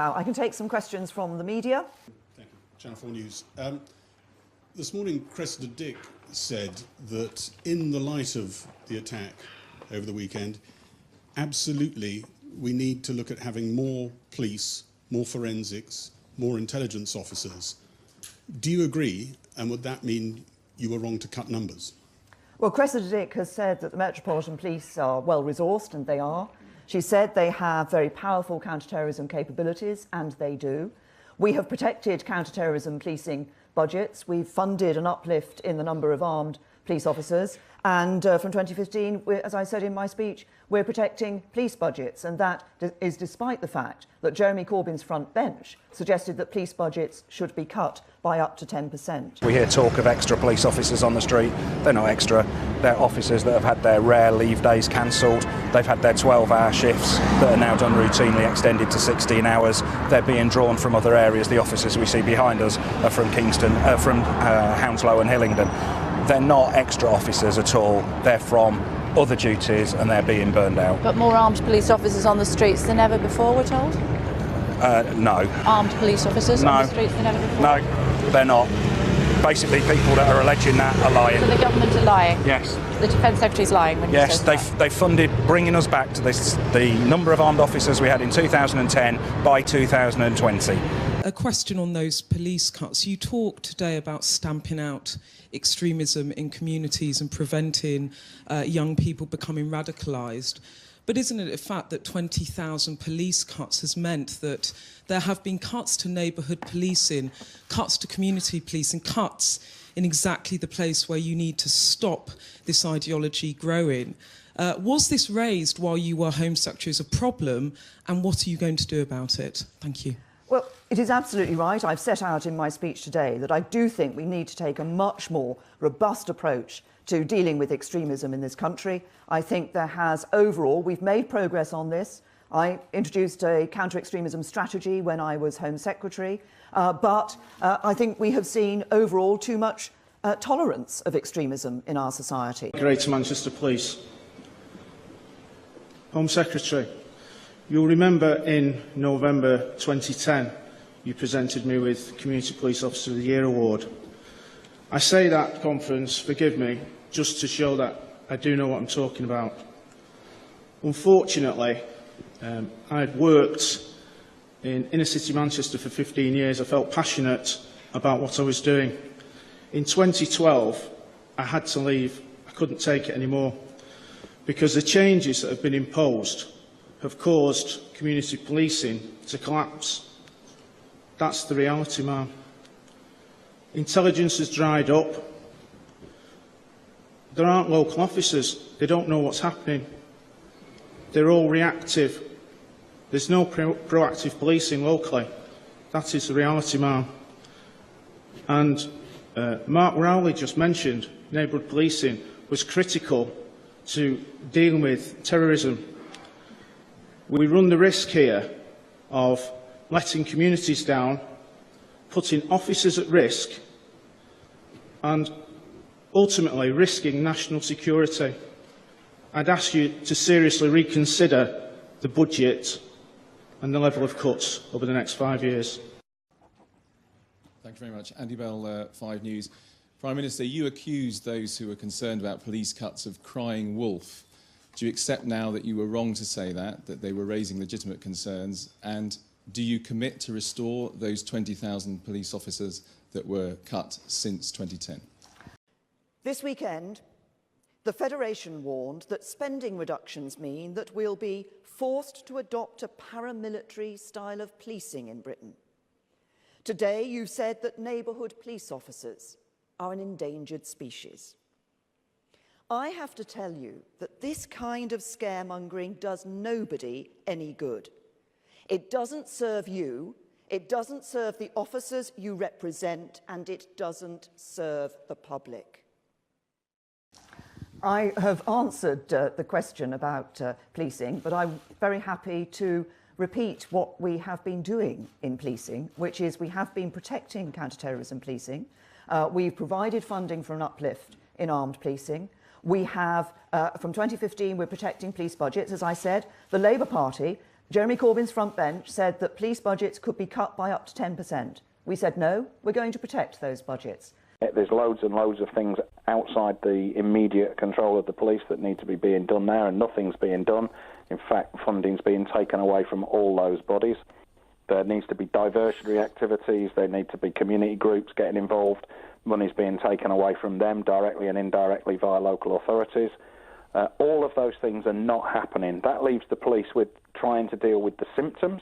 Now, I can take some questions from the media. Thank you. Channel 4 News. This morning, Cressida Dick said that in the light of the attack over the weekend, absolutely we need to look at having more police, more forensics, more intelligence officers. Do you agree? And would that mean you were wrong to cut numbers? Well, Cressida Dick has said that the Metropolitan Police are well resourced, and they are. She said they have very powerful counter-terrorism capabilities, and they do. We have protected counter-terrorism policing budgets. We've funded an uplift in the number of armed police officers. And from 2015, as I said in my speech, we're protecting police budgets. And that is despite the fact that Jeremy Corbyn's front bench suggested that police budgets should be cut by up to 10%. We hear talk of extra police officers on the street. They're not extra. They're officers that have had their rare leave days cancelled. They've had their 12-hour shifts that are now done routinely extended to 16 hours. They're being drawn from other areas. The officers we see behind us are from Kingston, from Hounslow and Hillingdon. They're not extra officers at all. They're from other duties and they're being burned out. But more armed police officers on the streets than ever before, we're told? No. Armed police officers on the streets than ever before? No, they're not. Basically, people that are alleging that are lying. So the government are lying? Yes. The Defence Secretary's lying when yes, he says they've funded bringing us back to the number of armed officers we had in 2010 by 2020. A question on those police cuts. You talked today about stamping out extremism in communities and preventing young people becoming radicalised. But isn't it a fact that 20,000 police cuts has meant that there have been cuts to neighbourhood policing, cuts to community policing, cuts in exactly the place where you need to stop this ideology growing? Was this raised while you were Home Secretary as a problem, and what are you going to do about it? Thank you. Well, it is absolutely right. I've set out in my speech today that I do think we need to take a much more robust approach to dealing with extremism in this country. I think there has overall, we've made progress on this. I introduced a counter-extremism strategy when I was Home Secretary, but I think we have seen overall too much tolerance of extremism in our society. Greater Manchester Police. Home Secretary, you'll remember in November 2010 you presented me with Community Police Officer of the Year award. I say that conference, forgive me, just to show that I do know what I'm talking about. Unfortunately, I had worked in inner city Manchester for 15 years. I felt passionate about what I was doing. In 2012, I had to leave. I couldn't take it anymore because the changes that have been imposed have caused community policing to collapse. That's the reality, ma'am. Intelligence has dried up. There aren't local officers. They don't know what's happening. They're all reactive. There's no proactive policing locally. That is the reality, ma'am. And Mark Rowley just mentioned neighbourhood policing was critical to dealing with terrorism. We run the risk here of letting communities down, putting officers at risk and ultimately risking national security. I'd ask you to seriously reconsider the budget and the level of cuts over the next 5 years. Thank you very much. Andy Bell, 5 News. Prime Minister, you accused those who were concerned about police cuts of crying wolf. Do you accept now that you were wrong to say that they were raising legitimate concerns? And do you commit to restore those 20,000 police officers that were cut since 2010? This weekend, the Federation warned that spending reductions mean that we'll be forced to adopt a paramilitary style of policing in Britain. Today, you've said that neighbourhood police officers are an endangered species. I have to tell you that this kind of scaremongering does nobody any good. It doesn't serve you, it doesn't serve the officers you represent, and it doesn't serve the public. I have answered the question about policing, but I'm very happy to repeat what we have been doing in policing, which is we have been protecting counter-terrorism policing. We've provided funding for an uplift in armed policing. We have, from 2015, we're protecting police budgets. As I said, the Labour Party Jeremy Corbyn's front bench said that police budgets could be cut by up to 10%. We said no, we're going to protect those budgets. There's loads and loads of things outside the immediate control of the police that need to be being done there, and nothing's being done. In fact, funding's being taken away from all those bodies. There needs to be diversionary activities, there need to be community groups getting involved. Money's being taken away from them directly and indirectly via local authorities. All of those things are not happening. That leaves the police with trying to deal with the symptoms.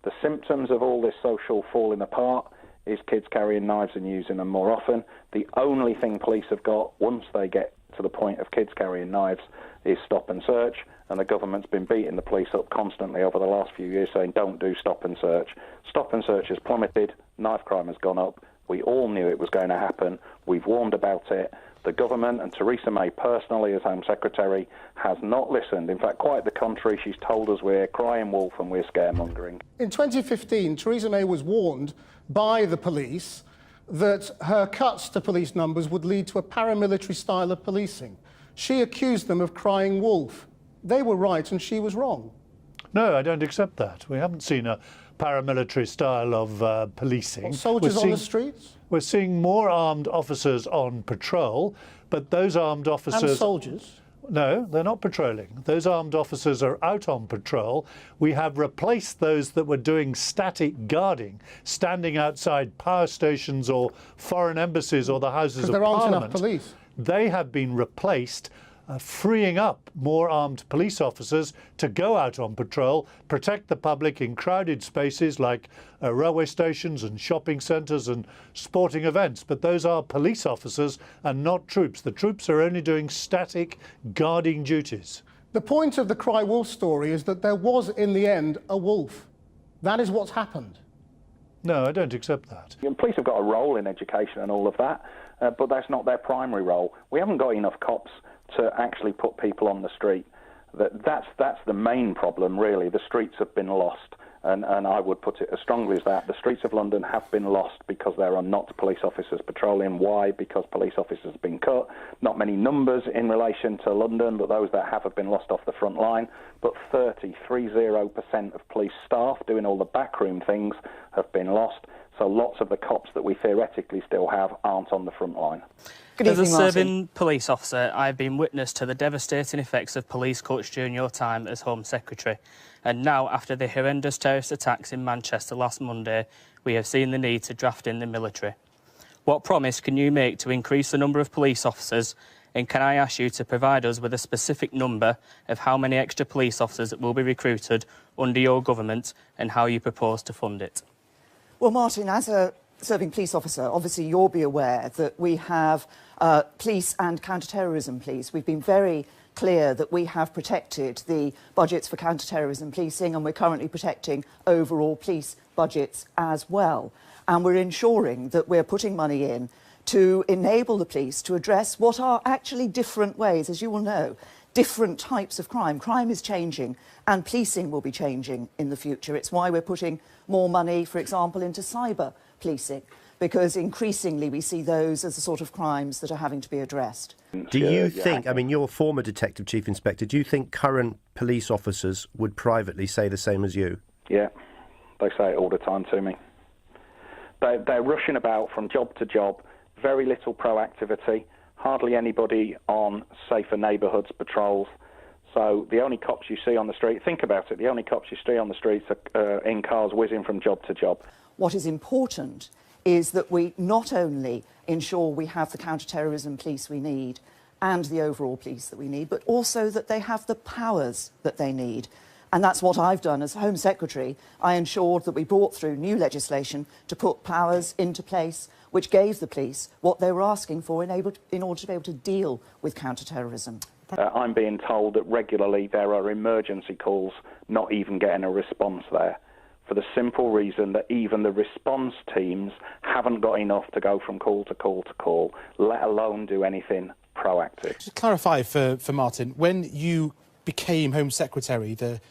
The symptoms of all this social falling apart is kids carrying knives and using them more often. The only thing police have got once they get to the point of kids carrying knives is stop and search, and the government's been beating the police up constantly over the last few years saying don't do stop and search. Stop and search has plummeted, knife crime has gone up. We all knew it was going to happen. We've warned about it. The government, and Theresa May personally as Home Secretary, has not listened. In fact, quite the contrary, she's told us we're crying wolf and we're scaremongering. In 2015, Theresa May was warned by the police that her cuts to police numbers would lead to a paramilitary style of policing. She accused them of crying wolf. They were right and she was wrong. No, I don't accept that. We haven't seen a paramilitary style of policing. Well, soldiers on the streets? We're seeing more armed officers on patrol, but those armed officers... And soldiers? No, they're not patrolling. Those armed officers are out on patrol. We have replaced those that were doing static guarding, standing outside power stations or foreign embassies or the Houses of Parliament. Because there aren't enough police. They have been replaced, freeing up more armed police officers to go out on patrol, protect the public in crowded spaces like railway stations and shopping centres and sporting events. But those are police officers and not troops. The troops are only doing static guarding duties. The point of the Cry Wolf story is that there was, in the end, a wolf. That is what's happened. No, I don't accept that. Police have got a role in education and all of that, but that's not their primary role. We haven't got enough cops to actually put people on the street. That's the main problem, really. The streets have been lost, and I would put it as strongly as that. The streets of London have been lost because there are not police officers patrolling. Why? Because police officers have been cut. Not many numbers in relation to London, but those that have been lost off the front line. But 30% of police staff doing all the backroom things have been lost. So lots of the cops that we theoretically still have aren't on the front line. Good As a evening, Martin. serving police officer, I've been witness to the devastating effects of police cuts during your time as Home Secretary. And now, after the horrendous terrorist attacks in Manchester last Monday, we have seen the need to draft in the military. What promise can you make to increase the number of police officers? And can I ask you to provide us with a specific number of how many extra police officers will be recruited under your government and how you propose to fund it? Well, Martin, as a serving police officer, obviously you'll be aware that we have police and counter-terrorism police. We've been very clear that we have protected the budgets for counter-terrorism policing, and we're currently protecting overall police budgets as well. And we're ensuring that we're putting money in to enable the police to address what are actually different ways, as you will know, different types of crime. Crime is changing and policing will be changing in the future. It's why we're putting more money, for example, into cyber policing, because increasingly we see those as the sort of crimes that are having to be addressed. Do you think, I mean, you're a former Detective Chief Inspector, do you think current police officers would privately say the same as you? Yeah, they say it all the time to me. They're rushing about from job to job, very little proactivity, hardly anybody on safer neighbourhoods patrols. So the only cops you see on the street, think about it, the only cops you see on the streets are in cars whizzing from job to job. What is important is that we not only ensure we have the counter-terrorism police we need and the overall police that we need, but also that they have the powers that they need. And that's what I've done as Home Secretary. I ensured that we brought through new legislation to put powers into place which gave the police what they were asking for in order to be able to deal with counter-terrorism. I'm being told that regularly there are emergency calls not even getting a response there, for the simple reason that even the response teams haven't got enough to go from call to call to call, let alone do anything proactive. To clarify for Martin, when you became Home Secretary, the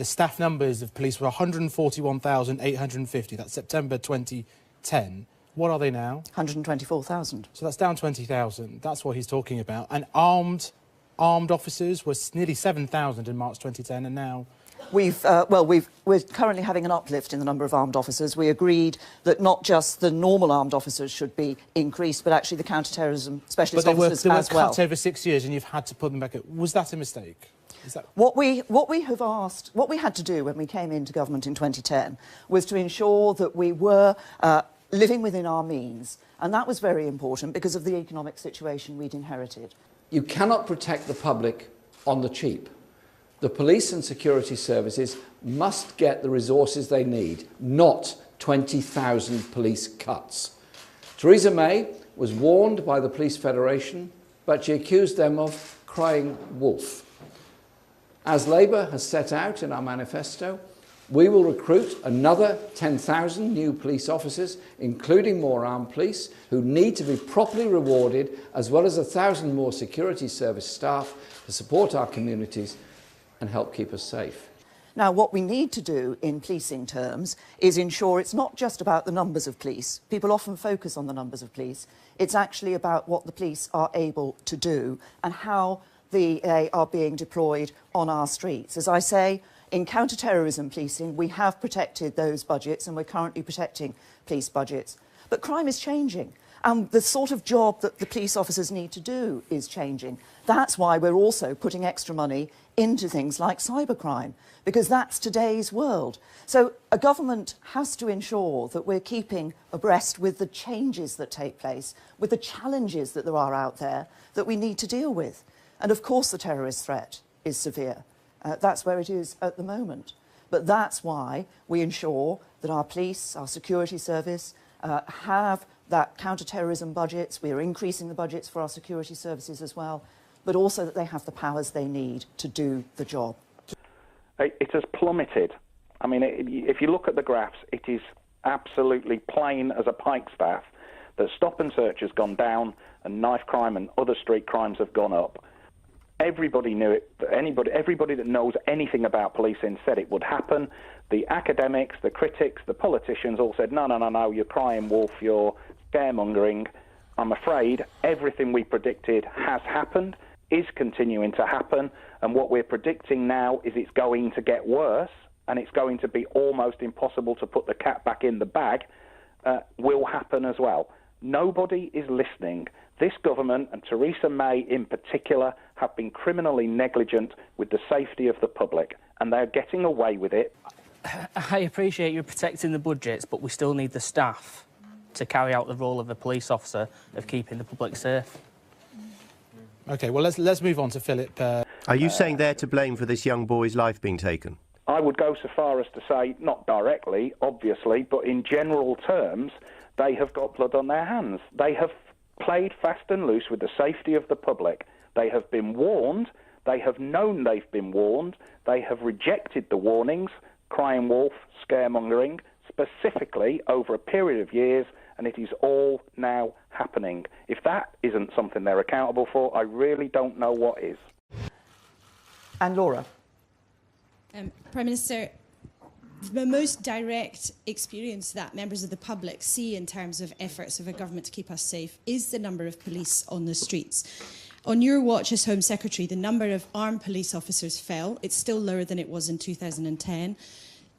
staff numbers of police were 141,850. That's September 2010. What are they now? 124,000. So that's down 20,000. That's what he's talking about. And armed officers was nearly 7,000 in March 2010, and now We're currently having an uplift in the number of armed officers. We agreed that not just the normal armed officers should be increased, but actually the counter-terrorism specialist officers they were as well. cut over 6 years, and you've had to put them back up. Was that a mistake? What we had to do when we came into government in 2010 was to ensure that we were living within our means, and that was very important because of the economic situation we'd inherited. You cannot protect the public on the cheap. The police and security services must get the resources they need, not 20,000 police cuts. Theresa May was warned by the Police Federation, but she accused them of crying wolf. As Labour has set out in our manifesto, we will recruit another 10,000 new police officers, including more armed police, who need to be properly rewarded, as well as 1,000 more security service staff to support our communities and help keep us safe. Now, what we need to do in policing terms is ensure it's not just about the numbers of police. People often focus on the numbers of police. It's actually about what the police are able to do and how they are being deployed on our streets. As I say, in counter-terrorism policing, we have protected those budgets and we're currently protecting police budgets. But crime is changing. And the sort of job that the police officers need to do is changing. That's why we're also putting extra money into things like cybercrime, because that's today's world. So a government has to ensure that we're keeping abreast with the changes that take place, with the challenges that there are out there that we need to deal with. And of course the terrorist threat is severe. That's where it is at the moment. But that's why we ensure that our police, our security service, have that counter-terrorism budgets. We are increasing the budgets for our security services as well, but also that they have the powers they need to do the job. It has plummeted. I mean, if you look at the graphs, it is absolutely plain as a pikestaff that stop and search has gone down and knife crime and other street crimes have gone up. Everybody knew it. Everybody that knows anything about policing said it would happen. The academics, the critics, the politicians all said, no, you're crying wolf, you're scaremongering. I'm afraid everything we predicted has happened, is continuing to happen, and what we're predicting now is it's going to get worse, and it's going to be almost impossible to put the cat back in the bag, will happen as well. Nobody is listening. This government, and Theresa May in particular, have been criminally negligent with the safety of the public, and they're getting away with it. I appreciate you're protecting the budgets, but we still need the staff to carry out the role of a police officer of keeping the public safe. OK, well, let's move on to Philip. Are you saying they're to blame for this young boy's life being taken? I would go so far as to say, not directly, obviously, but in general terms, they have got blood on their hands. They have played fast and loose with the safety of the public. They have been warned. They have known they've been warned. They have rejected the warnings, crying wolf, scaremongering, specifically over a period of years, and it is all now happening. If that isn't something they're accountable for, I really don't know what is. And Laura. Prime Minister, the most direct experience that members of the public see in terms of efforts of a government to keep us safe is the number of police on the streets. On your watch as Home Secretary, the number of armed police officers fell. It's still lower than it was in 2010.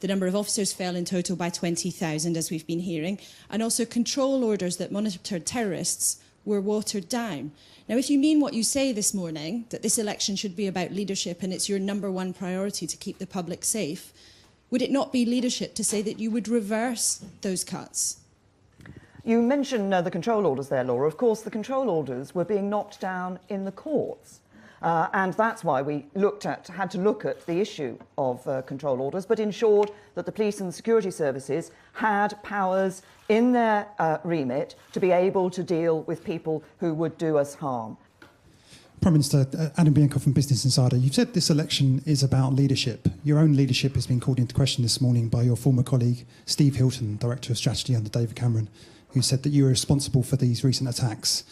The number of officers fell in total by 20,000, as we've been hearing. And also control orders that monitored terrorists were watered down. Now, if you mean what you say this morning, that this election should be about leadership and it's your #1 priority to keep the public safe, would it not be leadership to say that you would reverse those cuts? You mentioned the control orders there, Laura. Of course, the control orders were being knocked down in the courts. And that's why we had to look at the issue of control orders, but ensured that the police and the security services had powers in their remit to be able to deal with people who would do us harm. Prime Minister, Adam Bianco from Business Insider, you've said this election is about leadership. Your own leadership has been called into question this morning by your former colleague, Steve Hilton, Director of Strategy under David Cameron, who said that you were responsible for these recent attacks.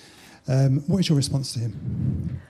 What is your response to him?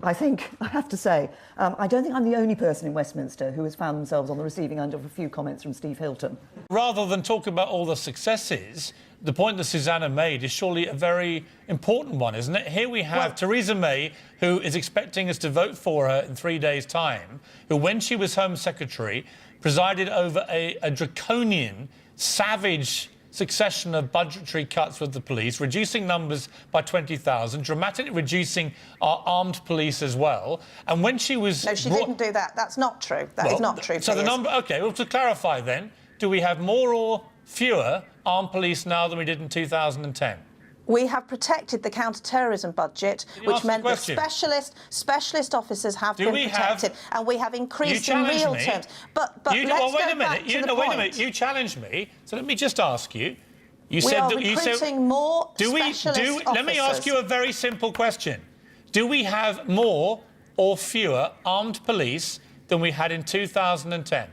I think, I have to say, I don't think I'm the only person in Westminster who has found themselves on the receiving end of a few comments from Steve Hilton. Rather than talk about all the successes, the point that Susanna made is surely a very important one, isn't it? Here we have Theresa May, who is expecting us to vote for her in 3 days' time, who, when she was Home Secretary, presided over a draconian, savage succession of budgetary cuts with the police, reducing numbers by 20,000, dramatically reducing our armed police as well. And when she was... No, she didn't do that. That's not true. That is not true. So the number... OK, well, to clarify then, do we have more or fewer armed police now than we did in 2010? We have protected the counter-terrorism budget, which meant that specialist officers have been protected, and we have increased in real terms. But let's wait a minute. back to the point. Wait a minute. You challenged me, so let me just ask you. You we said are that you said recruiting more specialist officers. Let me ask you a very simple question. Do we have more or fewer armed police than we had in 2010?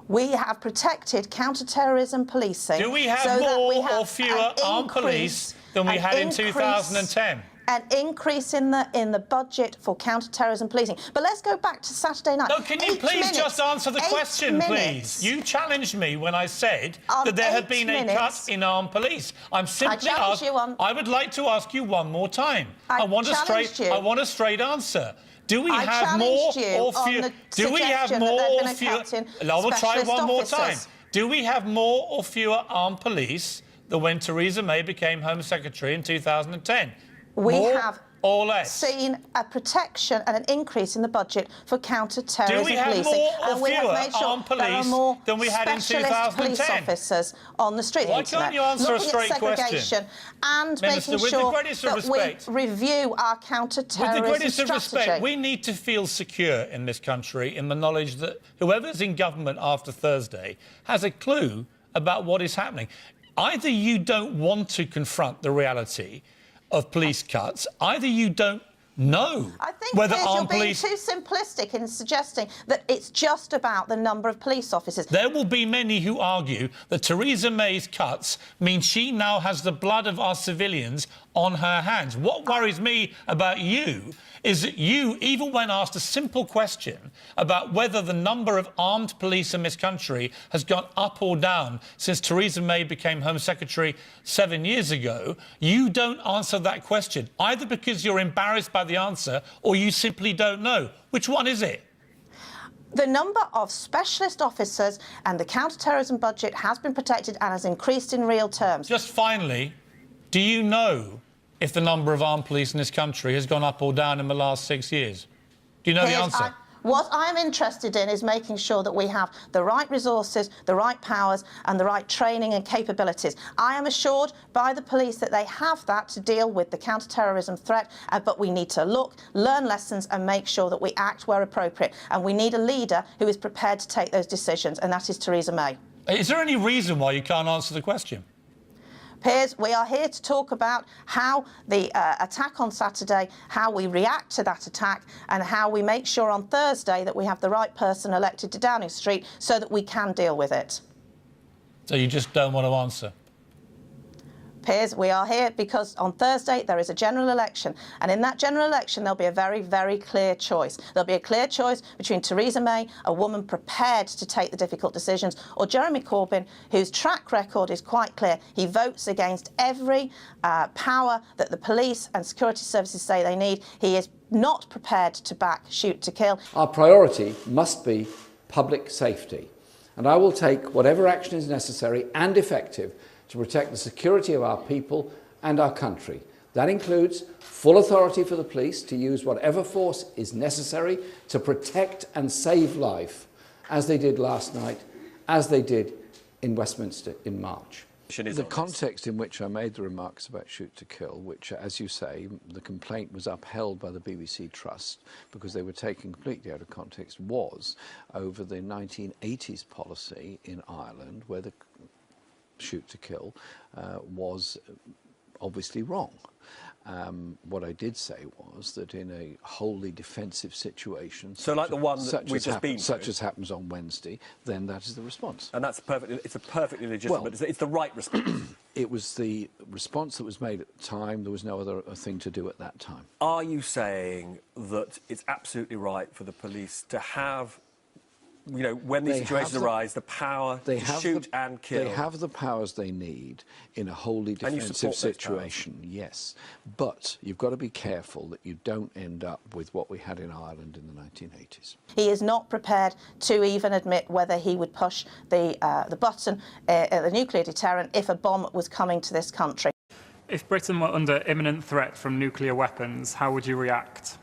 We have protected counter-terrorism policing. Do we have more or fewer armed police than we had in 2010? An increase in the budget for counter-terrorism policing. But let's go back to Saturday night. No, can you please just answer the question, please? You challenged me when I said that there had been a cut in armed police. I'm simply asking. I would like to ask you one more time. I want a straight answer. Do we have more or fewer? Do we have more or fewer? I will try one more time. Do we have more or fewer armed police than when Theresa May became Home Secretary in 2010? We more have or less? Seen a protection and an increase in the budget for counter-terrorism policing. Do we have more or fewer armed police than we had in 2010? Police officers on the street. Why can't you answer a straight question? And Minister, making sure that we review our counter-terrorism strategy. With the greatest of respect, we need to feel secure in this country in the knowledge that whoever's in government after Thursday has a clue about what is happening. Either you don't want to confront the reality of police cuts, either you don't know whether armed police... You're being too simplistic in suggesting that it's just about the number of police officers. There will be many who argue that Theresa May's cuts mean she now has the blood of our civilians on her hands. What worries me about you is that you, even when asked a simple question about whether the number of armed police in this country has gone up or down since Theresa May became Home Secretary 7 years ago, you don't answer that question, either because you're embarrassed by the answer or you simply don't know. Which one is it? The number of specialist officers and the counter-terrorism budget has been protected and has increased in real terms. Just finally, do you know if the number of armed police in this country has gone up or down in the last 6 years? Do you know the answer? What I'm interested in is making sure that we have the right resources, the right powers and the right training and capabilities. I am assured by the police that they have that to deal with the counter-terrorism threat, but we need to look, learn lessons and make sure that we act where appropriate. And we need a leader who is prepared to take those decisions, and that is Theresa May. Is there any reason why you can't answer the question? Piers, we are here to talk about how the attack on Saturday, how we react to that attack and how we make sure on Thursday that we have the right person elected to Downing Street so that we can deal with it. So you just don't want to answer? Piers, we are here because on Thursday there is a general election, and in that general election there'll be a very, very clear choice. There'll be a clear choice between Theresa May, a woman prepared to take the difficult decisions, or Jeremy Corbyn, whose track record is quite clear. He votes against every power that the police and security services say they need. He is not prepared to back shoot to kill. Our priority must be public safety, and I will take whatever action is necessary and effective to protect the security of our people and our country. That includes full authority for the police to use whatever force is necessary to protect and save life, as they did last night, as they did in Westminster in March. The context in which I made the remarks about shoot to kill, which, as you say, the complaint was upheld by the BBC Trust because they were taken completely out of context, was over the 1980s policy in Ireland, where the shoot to kill was obviously wrong. What I did say was that in a wholly defensive situation, so like the one that we've just been such as happens on Wednesday, then that is the response. And that's perfectly, it's a perfectly legitimate, well, it's the right response. It was the response that was made at the time. There was no other thing to do at that time. Are you saying that it's absolutely right for the police to have you know, when these situations arise, the power to shoot and kill. They have the powers they need in a wholly defensive situation, yes. But you've got to be careful that you don't end up with what we had in Ireland in the 1980s. He is not prepared to even admit whether he would push the button, the nuclear deterrent, if a bomb was coming to this country. If Britain were under imminent threat from nuclear weapons, how would you react?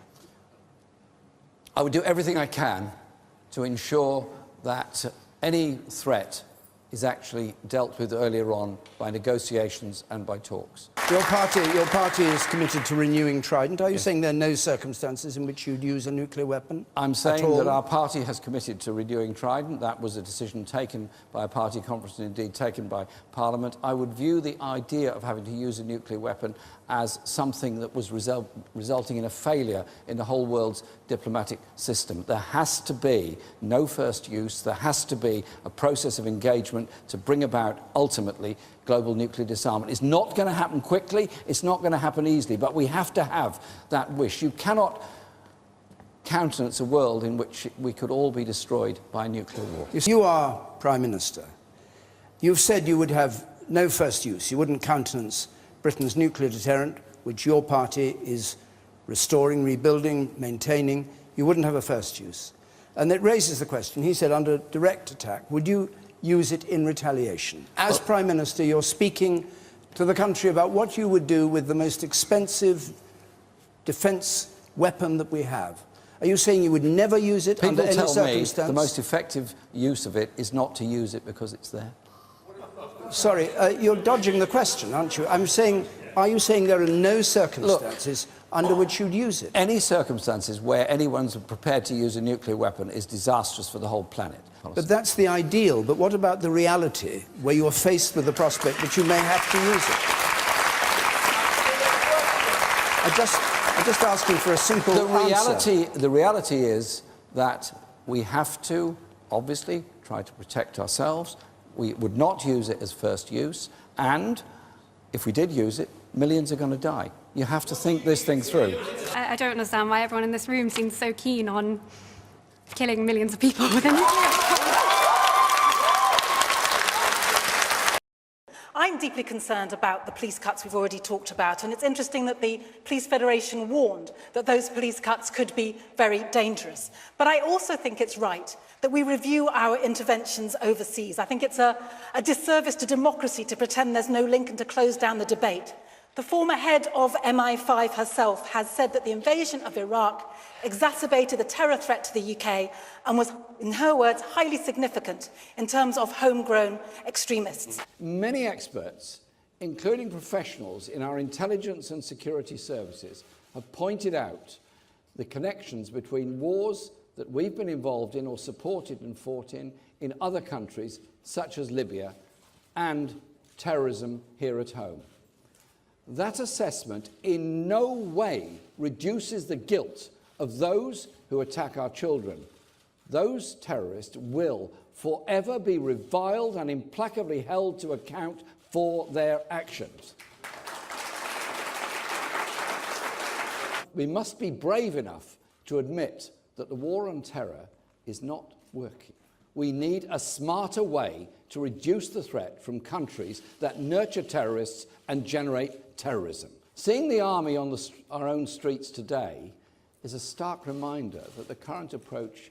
I would do everything I can to ensure that any threat is actually dealt with earlier on by negotiations and by talks. Your party is committed to renewing Trident. Are you saying there are no circumstances in which you'd use a nuclear weapon? I'm saying that our party has committed to renewing Trident. That was a decision taken by a party conference and indeed taken by Parliament. I would view the idea of having to use a nuclear weapon as something that was resulting in a failure in the whole world's diplomatic system. There has to be no first use. There has to be a process of engagement to bring about, ultimately, global nuclear disarmament. It's not going to happen quickly. It's not going to happen easily. But we have to have that wish. You cannot countenance a world in which we could all be destroyed by nuclear war. You are Prime Minister. You've said you would have no first use. You wouldn't countenance Britain's nuclear deterrent, which your party is restoring, rebuilding, maintaining. You wouldn't have a first use. And it raises the question, he said, under direct attack, would you use it in retaliation? As Prime Minister, you're speaking to the country about what you would do with the most expensive defence weapon that we have. Are you saying you would never use it under any circumstance? People tell me the most effective use of it is not to use it because it's there. Sorry, you're dodging the question, aren't you? I'm saying, are you saying there are no circumstances under which you'd use it? Any circumstances where anyone's prepared to use a nuclear weapon is disastrous for the whole planet. But that's the ideal. But what about the reality, where you're faced with the prospect that you may have to use it? I'm just asking for a simple answer. The reality is that we have to, obviously, try to protect ourselves. We would not use it as first use, and if we did use it, millions are going to die. You have to think this thing through. I don't understand why everyone in this room seems so keen on killing millions of people with a nuclear. I'm deeply concerned about the police cuts we've already talked about, and it's interesting that the Police Federation warned that those police cuts could be very dangerous. But I also think it's right that we review our interventions overseas. I think it's a disservice to democracy to pretend there's no link and to close down the debate. The former head of MI5 herself has said that the invasion of Iraq exacerbated the terror threat to the UK and was, in her words, highly significant in terms of homegrown extremists. Many experts, including professionals in our intelligence and security services, have pointed out the connections between wars that we've been involved in or supported and fought in other countries, such as Libya, and terrorism here at home. That assessment in no way reduces the guilt of those who attack our children. Those terrorists will forever be reviled and implacably held to account for their actions. We must be brave enough to admit that the war on terror is not working. We need a smarter way to reduce the threat from countries that nurture terrorists and generate terrorism. Seeing the army on our own streets today is a stark reminder that the current approach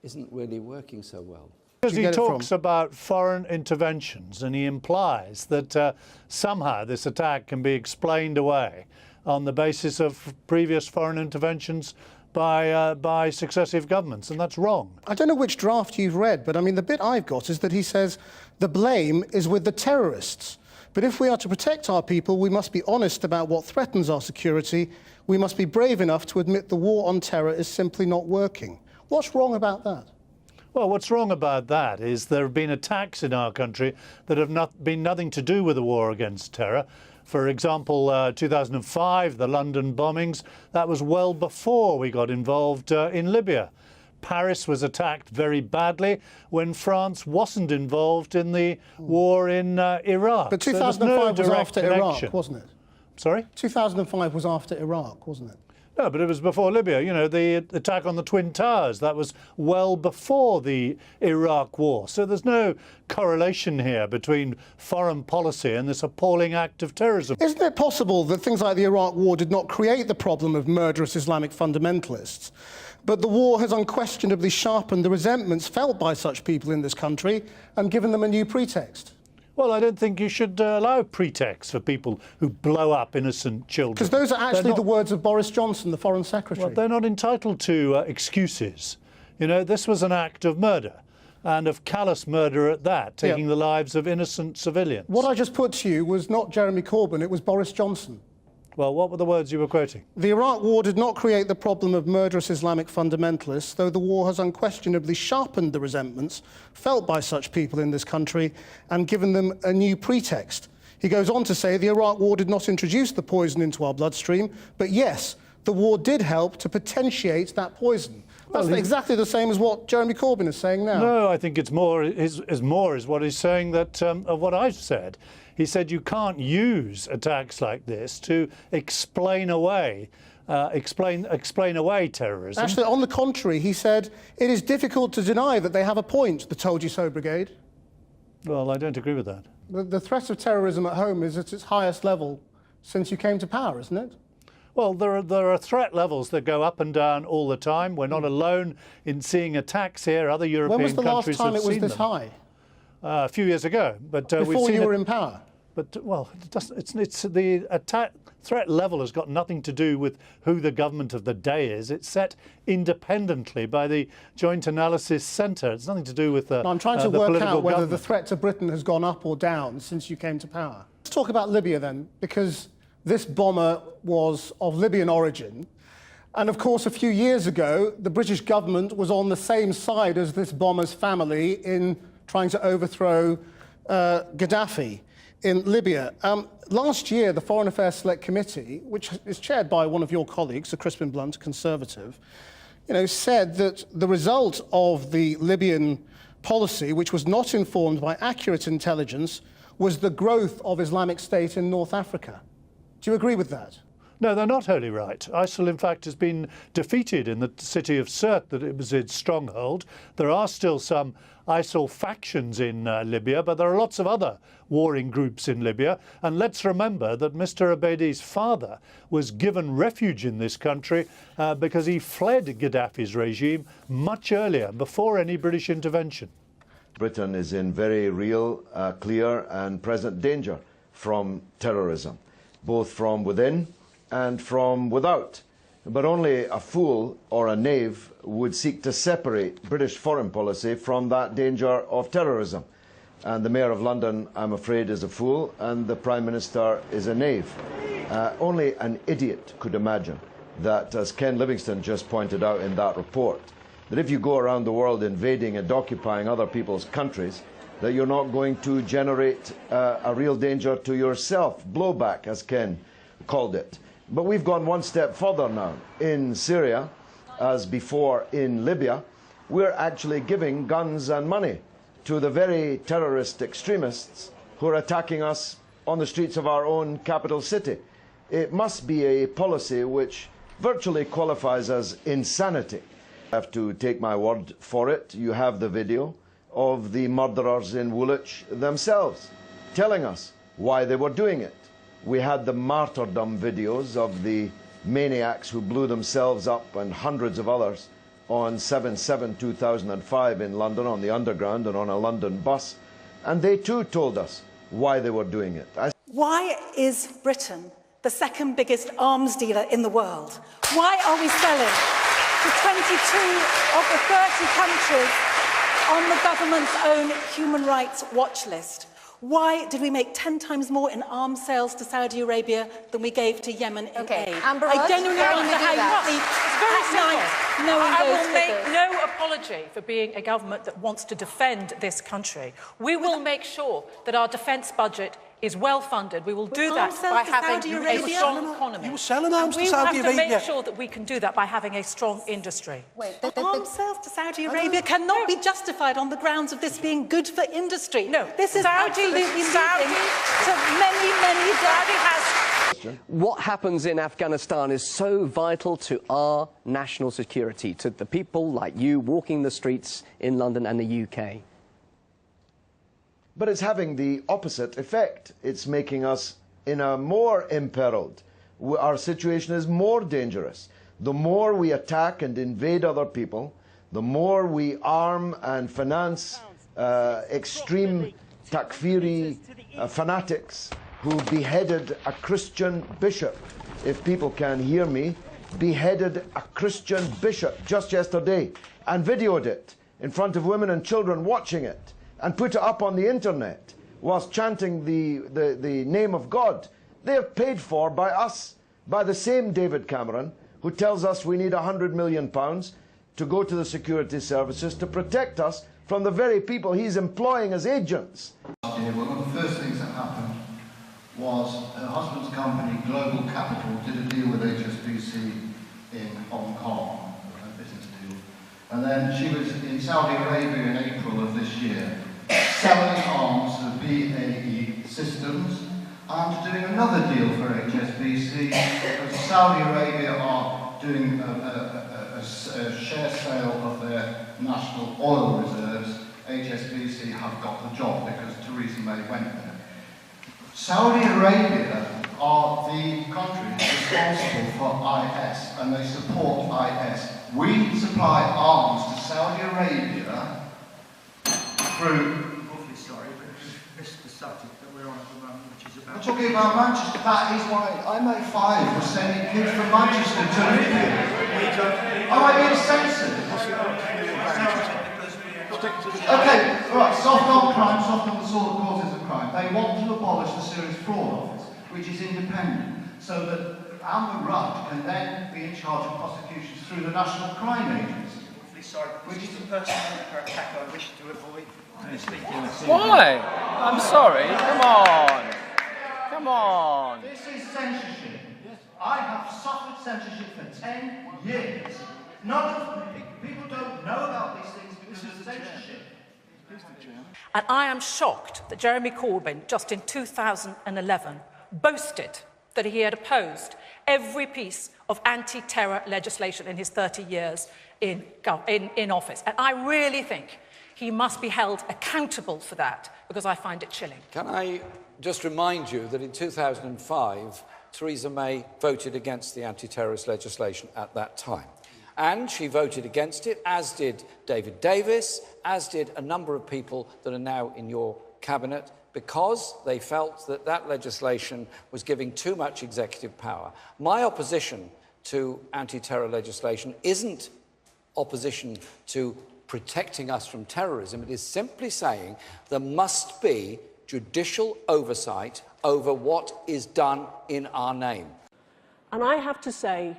isn't really working so well. Because he talks about foreign interventions and he implies that somehow this attack can be explained away on the basis of previous foreign interventions by successive governments, and that's wrong. I don't know which draft you've read, but I mean, the bit I've got is that he says the blame is with the terrorists. But if we are to protect our people, we must be honest about what threatens our security. We must be brave enough to admit the war on terror is simply not working. What's wrong about that? Well, what's wrong about that is there have been attacks in our country that have been nothing to do with the war against terror. For example, 2005, the London bombings, that was well before we got involved in Libya. Paris was attacked very badly when France wasn't involved in the war in Iraq. But 2005 was after connection. Iraq, wasn't it? Sorry? 2005 was after Iraq, wasn't it? No, but it was before Libya. You know, the attack on the Twin Towers, that was well before the Iraq War. So there's no correlation here between foreign policy and this appalling act of terrorism. Isn't it possible that things like the Iraq War did not create the problem of murderous Islamic fundamentalists, but the war has unquestionably sharpened the resentments felt by such people in this country and given them a new pretext? Well, I don't think you should allow pretexts for people who blow up innocent children. Because those are actually the words of Boris Johnson, the Foreign Secretary. Well, they're not entitled to excuses. You know, this was an act of murder, and of callous murder at that, taking the lives of innocent civilians. What I just put to you was not Jeremy Corbyn, it was Boris Johnson. Well, what were the words you were quoting? The Iraq War did not create the problem of murderous Islamic fundamentalists, though the war has unquestionably sharpened the resentments felt by such people in this country and given them a new pretext. He goes on to say the Iraq War did not introduce the poison into our bloodstream, but yes, the war did help to potentiate that poison. That's exactly the same as what Jeremy Corbyn is saying now. No, I think it's more is what he's saying that of what I've said. He said you can't use attacks like this to explain away terrorism. Actually, on the contrary, he said it is difficult to deny that they have a point, the Told You So Brigade. Well, I don't agree with that. The threat of terrorism at home is at its highest level since you came to power, isn't it? Well, there are threat levels that go up and down all the time. We're not alone in seeing attacks here. Other European countries have seen them. When was the last time it was this high? A few years ago, but before you were in power. But well, it's the threat level has got nothing to do with who the government of the day is. It's set independently by the Joint Analysis Centre. It's nothing to do with the. I'm trying to work out whether the threat to Britain has gone up or down since you came to power. Let's talk about Libya then, because this bomber was of Libyan origin. And of course, a few years ago, the British government was on the same side as this bomber's family in trying to overthrow Gaddafi in Libya. Last year, the Foreign Affairs Select Committee, which is chaired by one of your colleagues, Sir Crispin Blunt, a Conservative, said that the result of the Libyan policy, which was not informed by accurate intelligence, was the growth of Islamic State in North Africa. Do you agree with that? No, they're not wholly right. ISIL, in fact, has been defeated in the city of Sirte, that it was its stronghold. There are still some ISIL factions in Libya, but there are lots of other warring groups in Libya. And let's remember that Mr. Abedi's father was given refuge in this country because he fled Gaddafi's regime much earlier, before any British intervention. Britain is in very real, clear and present danger from terrorism, both from within and from without. But only a fool or a knave would seek to separate British foreign policy from that danger of terrorism. And the Mayor of London, I'm afraid, is a fool, and the Prime Minister is a knave. Only an idiot could imagine that, as Ken Livingstone just pointed out in that report, that if you go around the world invading and occupying other people's countries, that you're not going to generate a real danger to yourself, blowback, as Ken called it. But we've gone one step further now. In Syria, as before in Libya, we're actually giving guns and money to the very terrorist extremists who are attacking us on the streets of our own capital city. It must be a policy which virtually qualifies as insanity. I have to take my word for it. You have the video of the murderers in Woolwich themselves telling us why they were doing it. We had the martyrdom videos of the maniacs who blew themselves up and hundreds of others on 7/7/2005 in London on the Underground and on a London bus. And they too told us why they were doing it. Why is Britain the second biggest arms dealer in the world? Why are we selling to 22 of the 30 countries on the government's own human rights watch list? Why did we make 10 times more in arms sales to Saudi Arabia than we gave to Yemen in aid? Amber I genuinely wonder how you sleep at night knowing I those will make figures. no apology for being a government that wants to defend this country. We will make sure that our defence budget is well funded. We will do that by having a strong economy. You were selling arms to Saudi Arabia. We will have to make Arabia. sure that we can do that by having a strong industry. Arms sales to Saudi Arabia cannot be justified on the grounds of this being good for industry. No, this is Saudi absolutely leading Saudi to many, many Saudi has question. What happens in Afghanistan is so vital to our national security, to the people like you walking the streets in London and the UK. But it's having the opposite effect. It's making us more imperiled. Our situation is more dangerous. The more we attack and invade other people, the more we arm and finance extreme Takfiri fanatics who beheaded a Christian bishop, if people can hear me, beheaded a Christian bishop just yesterday and videoed it in front of women and children watching it and put it up on the internet whilst chanting the name of God. They're paid for by us, by the same David Cameron, who tells us we need £100 million to go to the security services to protect us from the very people he's employing as agents. One of the first things that happened was her husband's company, Global Capital, did a deal with HSBC in Hong Kong, a business deal. And then she was in Saudi Arabia in April of this year, selling arms to BAE Systems and doing another deal for HSBC because Saudi Arabia are doing a share sale of their national oil reserves. HSBC have got the job because Theresa May went there. Saudi Arabia are the country responsible for IS and they support IS. We supply arms to Saudi Arabia through... Awfully sorry, but this is the subject that we're on at the moment, which is about... We're talking about Manchester. That is why MA5 was sending kids from Manchester to Libya. Am I being censored? Okay, right, soft on crime, soft on the sort of causes of crime. They want to abolish the Serious Fraud Office, which is independent, so that Amber Rudd can then be in charge of prosecutions through the National Crime Agency. Sorry, which is the personal attack I wish to avoid. Why? I'm sorry. Come on. Come on. This is censorship. I have suffered censorship for 10 years. None of people don't know about these things because of censorship. And I am shocked that Jeremy Corbyn, just in 2011, boasted that he had opposed every piece of anti-terror legislation in his 30 years in office. And I really think he must be held accountable for that, because I find it chilling. Can I just remind you that in 2005, Theresa May voted against the anti-terrorist legislation at that time. And she voted against it, as did David Davis, as did a number of people that are now in your cabinet, because they felt that that legislation was giving too much executive power. My opposition to anti-terror legislation isn't opposition to protecting us from terrorism. It is simply saying there must be judicial oversight over what is done in our name. And I have to say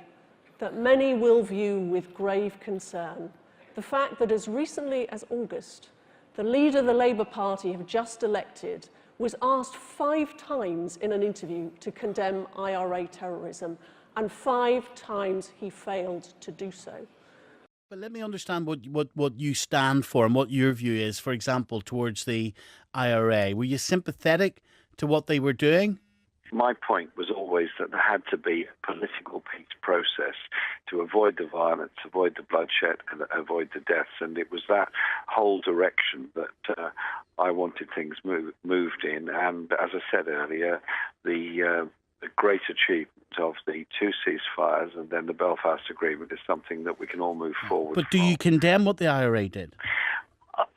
that many will view with grave concern the fact that as recently as August, the leader the Labour Party have just elected was asked 5 times in an interview to condemn IRA terrorism, and 5 times he failed to do so. But let me understand what you stand for and what your view is, for example, towards the IRA. Were you sympathetic to what they were doing? My point was always that there had to be a political peace process to avoid the violence, avoid the bloodshed, and avoid the deaths. And it was that whole direction that I wanted things moved in. And as I said earlier, the great achievement of the 2 ceasefires and then the Belfast Agreement is something that we can all move forward. But do you condemn what the IRA did?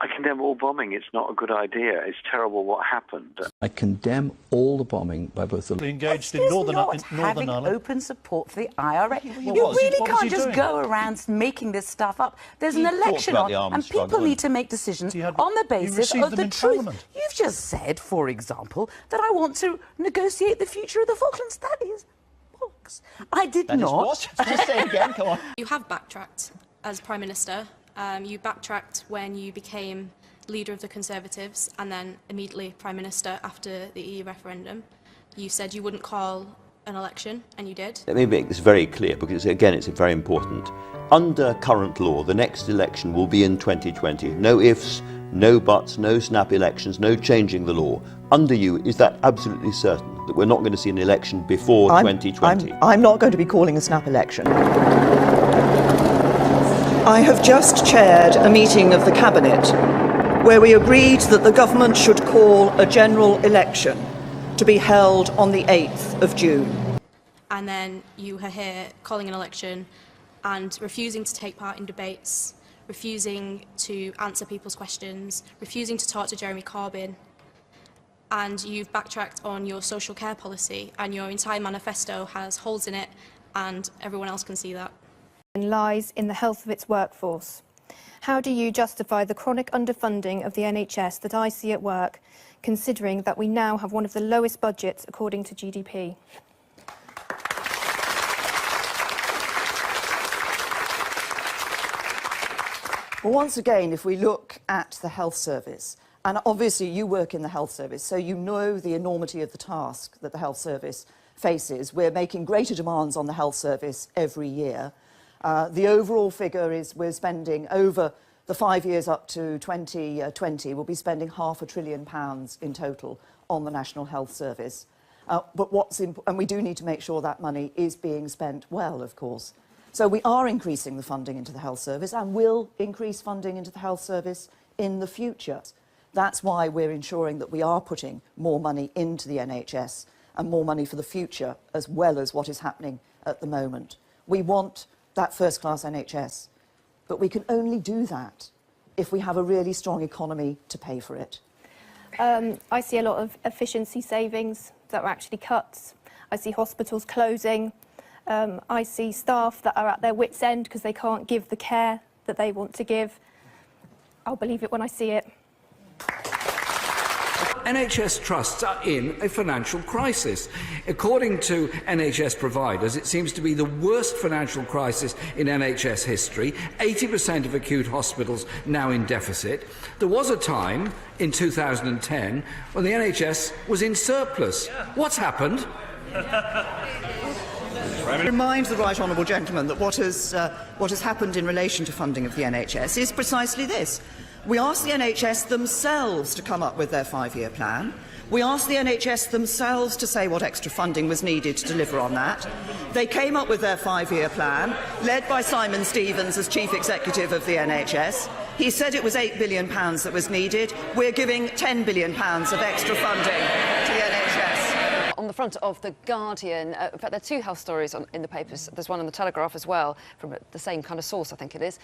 I condemn all bombing. It's not a good idea. It's terrible what happened. I condemn all the bombing by both the... Engaged in Northern having Ireland. Open support for the IRA. You You really can't just go around making this stuff up. There's an election on, and people need to make decisions on the basis of the truth. You've just said, for example, that I want to negotiate the future of the Falklands. That is bollocks. I did not. Just say it again, come on. You have backtracked as Prime Minister. You backtracked when you became leader of the Conservatives and then immediately Prime Minister after the EU referendum. You said you wouldn't call an election, and you did. Let me make this very clear, because again it's very important. Under current law, the next election will be in 2020. No ifs, no buts, no snap elections, no changing the law. Under you, is that absolutely certain? that we're not going to see an election before 2020? I'm not going to be calling a snap election. I have just chaired a meeting of the Cabinet where we agreed that the government should call a general election to be held on the 8th of June. And then you are here calling an election and refusing to take part in debates, refusing to answer people's questions, refusing to talk to Jeremy Corbyn. And you've backtracked on your social care policy, and your entire manifesto has holes in it, and everyone else can see that. Lies in the health of its workforce. How do you justify the chronic underfunding of the NHS that I see at work, considering that we now have one of the lowest budgets according to GDP? Well, once again, if we look at the health service, and obviously you work in the health service, so you know the enormity of the task that the health service faces. We're making greater demands on the health service every year. The overall figure is we're spending over the 5 years up to 2020, we'll be spending £500 billion in total on the National Health Service. And we do need to make sure that money is being spent well, of course. So we are increasing the funding into the health service and will increase funding into the health service in the future. That's why we're ensuring that we are putting more money into the NHS and more money for the future, as well as what is happening at the moment. We want that first-class NHS, but we can only do that if we have a really strong economy to pay for it. I see a lot of efficiency savings that are actually cuts. I see hospitals closing. I see staff that are at their wits' end because they can't give the care that they want to give. I'll believe it when I see it. NHS trusts are in a financial crisis. According to NHS providers, it seems to be the worst financial crisis in NHS history. 80% of acute hospitals now in deficit. There was a time in 2010 when the NHS was in surplus. What's happened? Remind the right honourable gentleman that what has happened in relation to funding of the NHS is precisely this. We asked the NHS themselves to come up with their 5-year plan. We asked the NHS themselves to say what extra funding was needed to deliver on that. They came up with their 5-year plan, led by Simon Stevens as Chief Executive of the NHS. He said it was £8 billion that was needed. We're giving £10 billion of extra funding to the NHS. On the front of The Guardian, in fact, there are two health stories in the papers. There's one in The Telegraph as well, from the same kind of source, I think it is.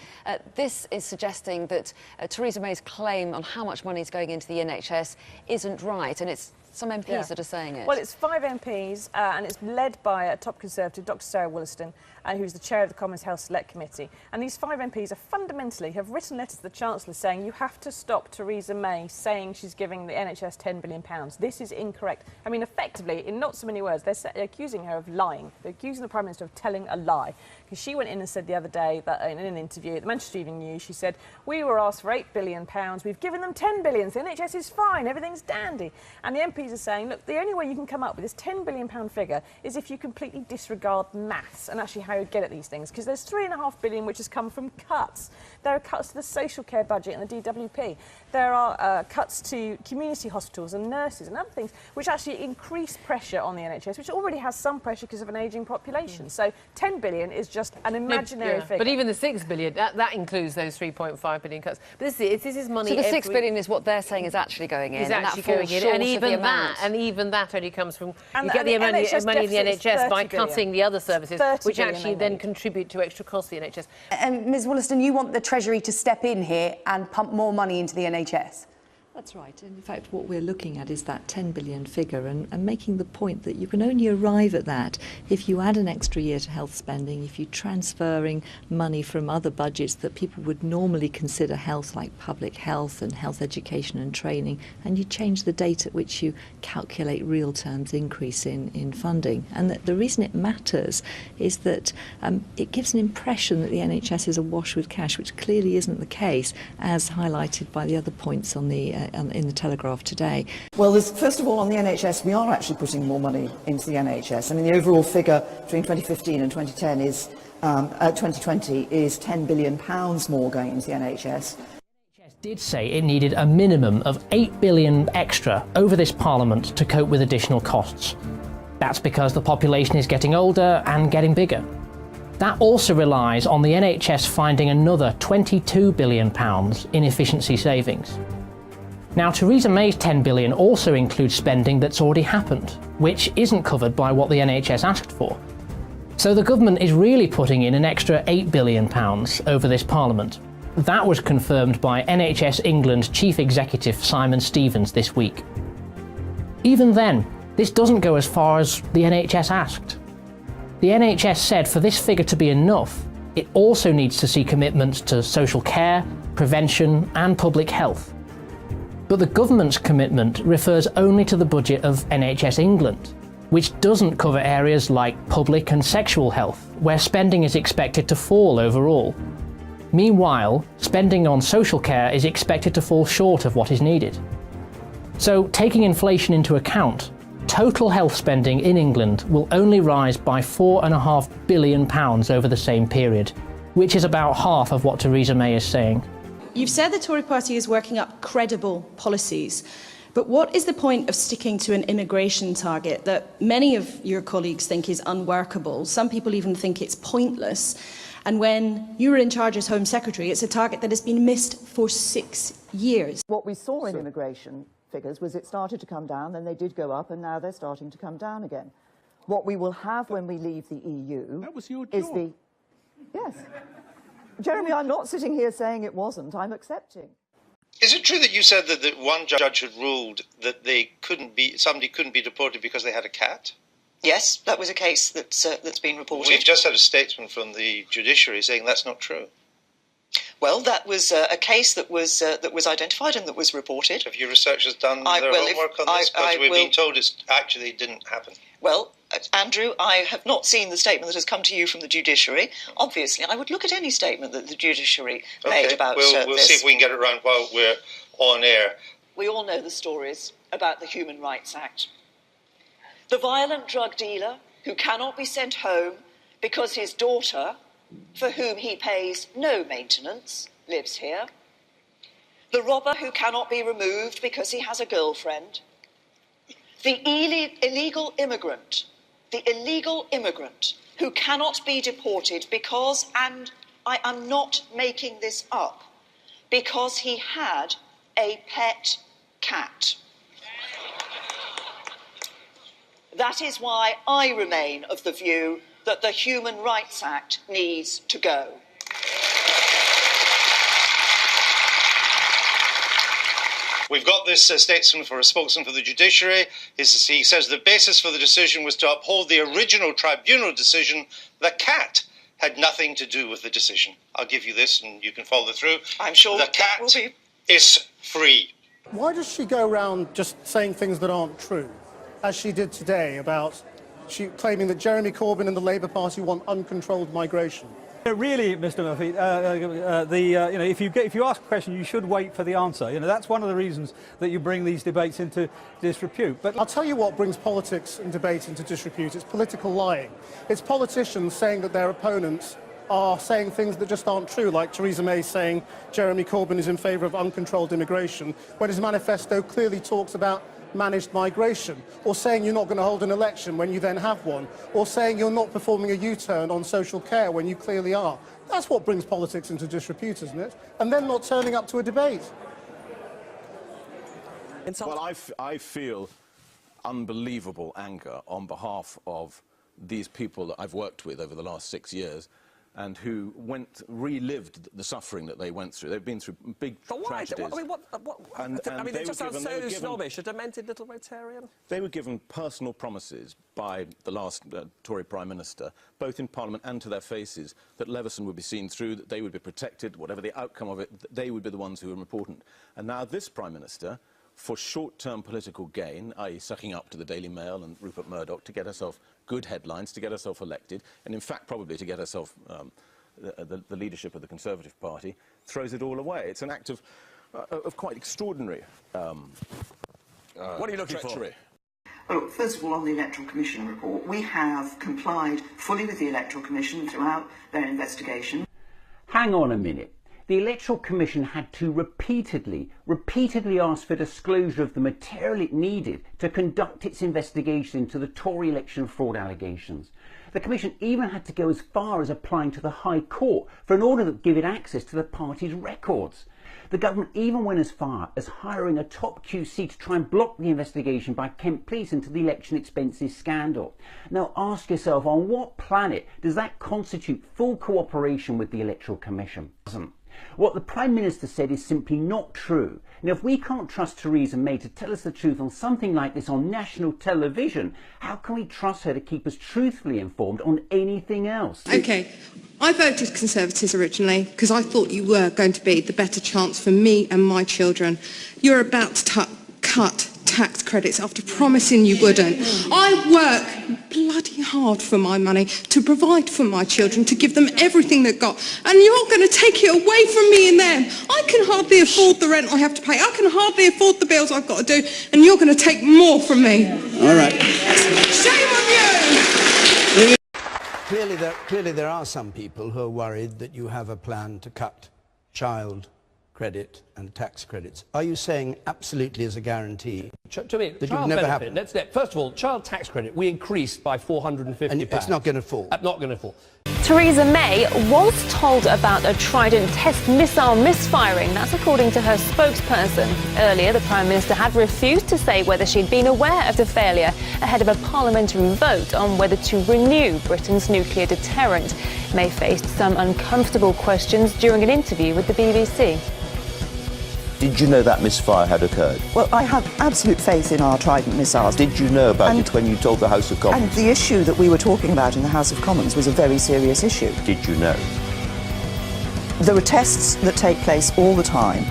This is suggesting that Theresa May's claim on how much money is going into the NHS isn't right, and it's some MPs that are saying it. Well, it's 5 MPs, and it's led by a top Conservative, Dr Sarah Wollaston, who's the chair of the Commons Health Select Committee. And these 5 MPs have written letters to the Chancellor saying you have to stop Theresa May saying she's giving the NHS £10 billion. This is incorrect. I mean, effectively, in not so many words, they're accusing her of lying. They're accusing the Prime Minister of telling a lie. Because she went in and said the other day, that in an interview at the Manchester Evening News, she said, we were asked for £8 billion, we've given them £10 billion, the NHS is fine, everything's dandy. And the MPs are saying, look, the only way you can come up with this £10 billion figure is if you completely disregard maths and actually how you get at these things. Because there's £3.5 billion which has come from cuts. There are cuts to the social care budget and the DWP. There are cuts to community hospitals and nurses and other things which actually increase pressure on the NHS, which already has some pressure because of an ageing population. So £10 billion is just an imaginary figure. But even the £6 billion, that includes those £3.5 billion cuts. But this is money. So the £6 billion is what they're saying is actually going in. Is actually going in, and even that only comes from you get the money in the NHS by cutting the other services, which actually then contribute to extra costs to the NHS. And Ms Wollaston, you want the Treasury to step in here and pump more money into the NHS? That's right. In fact, what we're looking at is that 10 billion figure and making the point that you can only arrive at that if you add an extra year to health spending, if you're transferring money from other budgets that people would normally consider health, like public health and health education and training, and you change the date at which you calculate real terms increase in funding. And the reason it matters is that it gives an impression that the NHS is awash with cash, which clearly isn't the case, as highlighted by the other points on the in the Telegraph today. Well, first of all, on the NHS, we are actually putting more money into the NHS. I mean, the overall figure between 2015 and 2010 is, 2020 is £10 billion more going into the NHS. Did say it needed a minimum of £8 billion extra over this Parliament to cope with additional costs. That's because the population is getting older and getting bigger. That also relies on the NHS finding another £22 billion in efficiency savings. Now, Theresa May's £10 billion also includes spending that's already happened, which isn't covered by what the NHS asked for. So the government is really putting in an extra £8 billion over this Parliament. That was confirmed by NHS England Chief Executive Simon Stevens this week. Even then, this doesn't go as far as the NHS asked. The NHS said for this figure to be enough, it also needs to see commitments to social care, prevention and public health. But the government's commitment refers only to the budget of NHS England, which doesn't cover areas like public and sexual health, where spending is expected to fall overall. Meanwhile, spending on social care is expected to fall short of what is needed. So, taking inflation into account, total health spending in England will only rise by £4.5 billion over the same period, which is about half of what Theresa May is saying. You've said the Tory party is working up credible policies, but what is the point of sticking to an immigration target that many of your colleagues think is unworkable? Some people even think it's pointless. And when you were in charge as Home Secretary, it's a target that has been missed for 6 years. What we saw in immigration figures was it started to come down, then they did go up, and now they're starting to come down again. What we will have when we leave the EU is the... Yes. Jeremy, I'm not sitting here saying it wasn't. I'm accepting. Is it true that you said that one judge had ruled that somebody couldn't be deported because they had a cat? Yes, that was a case that's been reported. We've just had a statement from the judiciary saying that's not true. Well, that was a case that was identified and that was reported. Have your researchers done their homework on this? Because we've been told it actually didn't happen. Well, Andrew, I have not seen the statement that has come to you from the judiciary. Obviously, I would look at any statement that the judiciary made about this. We'll see if we can get it around while we're on air. We all know the stories about the Human Rights Act. The violent drug dealer who cannot be sent home because his daughter, for whom he pays no maintenance, lives here. The robber who cannot be removed because he has a girlfriend. The illegal immigrant who cannot be deported because, and I am not making this up, because he had a pet cat. That is why I remain of the view that the Human Rights Act needs to go. We've got this statement for a spokesman for the judiciary. He says the basis for the decision was to uphold the original tribunal decision. The cat had nothing to do with the decision. I'll give you this and you can follow through. I'm sure the cat is free. Why does she go around just saying things that aren't true, as she did today about claiming that Jeremy Corbyn and the Labour Party want uncontrolled migration? Really, Mr. Murphy, if you ask a question, you should wait for the answer. That's one of the reasons that you bring these debates into disrepute. But I'll tell you what brings politics and debate into disrepute. It's political lying. It's politicians saying that their opponents are saying things that just aren't true, like Theresa May saying Jeremy Corbyn is in favour of uncontrolled immigration, when his manifesto clearly talks about managed migration, or saying you're not going to hold an election when you then have one, or saying you're not performing a U-turn on social care when you clearly are. That's what brings politics into disrepute, isn't it? And then not turning up to a debate. Well, I feel unbelievable anger on behalf of these people that I've worked with over the last 6 years, and who relived the suffering that they went through. They've been through big tragedies. It just sounds so snobbish, a demented little Rotarian. They were given personal promises by the last Tory Prime Minister, both in Parliament and to their faces, that Leveson would be seen through, that they would be protected, whatever the outcome of it, they would be the ones who were important. And now this Prime Minister, for short-term political gain, i.e. sucking up to the Daily Mail and Rupert Murdoch to get herself good headlines, to get herself elected, and in fact probably to get herself the leadership of the Conservative Party, throws it all away. It's an act of quite extraordinary what are you looking treachery. Well, look, first of all, on the Electoral Commission report, we have complied fully with the Electoral Commission throughout their investigation. Hang on a minute. the Electoral Commission had to repeatedly ask for disclosure of the material it needed to conduct its investigation into the Tory election fraud allegations. The Commission even had to go as far as applying to the High Court for an order that gave it access to the party's records. The government even went as far as hiring a top QC to try and block the investigation by Kent Police into the election expenses scandal. Now ask yourself, on what planet does that constitute full cooperation with the Electoral Commission? What the Prime Minister said is simply not true. Now, if we can't trust Theresa May to tell us the truth on something like this on national television, how can we trust her to keep us truthfully informed on anything else? OK, I voted Conservatives originally because I thought you were going to be the better chance for me and my children. You're about to cut tax credits after promising you wouldn't. I work bloody hard for my money to provide for my children, to give them everything they've got, and you're going to take it away from me and them. I can hardly afford the rent I have to pay. I can hardly afford the bills I've got to do, and you're going to take more from me. All right. Shame on you! Clearly there are some people who are worried that you have a plan to cut child credit and tax credits. Are you saying absolutely as a guarantee to me, that child would never benefit, happen? First of all, child tax credit we increased by £450. And it's not going to fall? Not going to fall. Theresa May was told about a Trident test missile misfiring. That's according to her spokesperson. Earlier, the Prime Minister had refused to say whether she'd been aware of the failure ahead of a parliamentary vote on whether to renew Britain's nuclear deterrent. May faced some uncomfortable questions during an interview with the BBC. Did you know that misfire had occurred? Well, I have absolute faith in our Trident missiles. Did you know about it when you told the House of Commons? And the issue that we were talking about in the House of Commons was a very serious issue. Did you know? There are tests that take place all the time.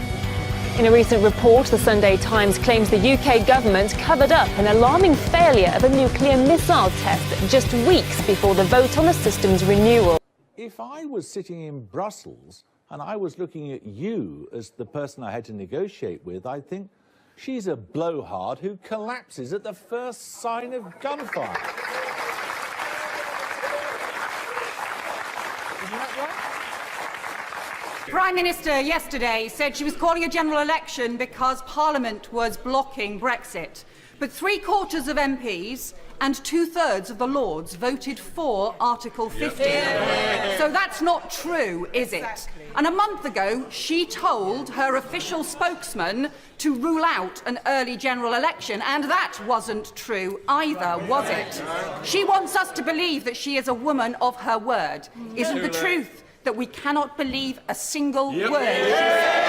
In a recent report, the Sunday Times claims the UK government covered up an alarming failure of a nuclear missile test just weeks before the vote on the system's renewal. If I was sitting in Brussels and I was looking at you as the person I had to negotiate with, I'd think, she's a blowhard who collapses at the first sign of gunfire. Isn't that right? Prime Minister yesterday said she was calling a general election because Parliament was blocking Brexit. But 3/4 of MPs and 2/3 of the Lords voted for Article 50. So that's not true, is it? And a month ago, she told her official spokesman to rule out an early general election, and that wasn't true either, was it? She wants us to believe that she is a woman of her word. Isn't the truth that we cannot believe a single word she says?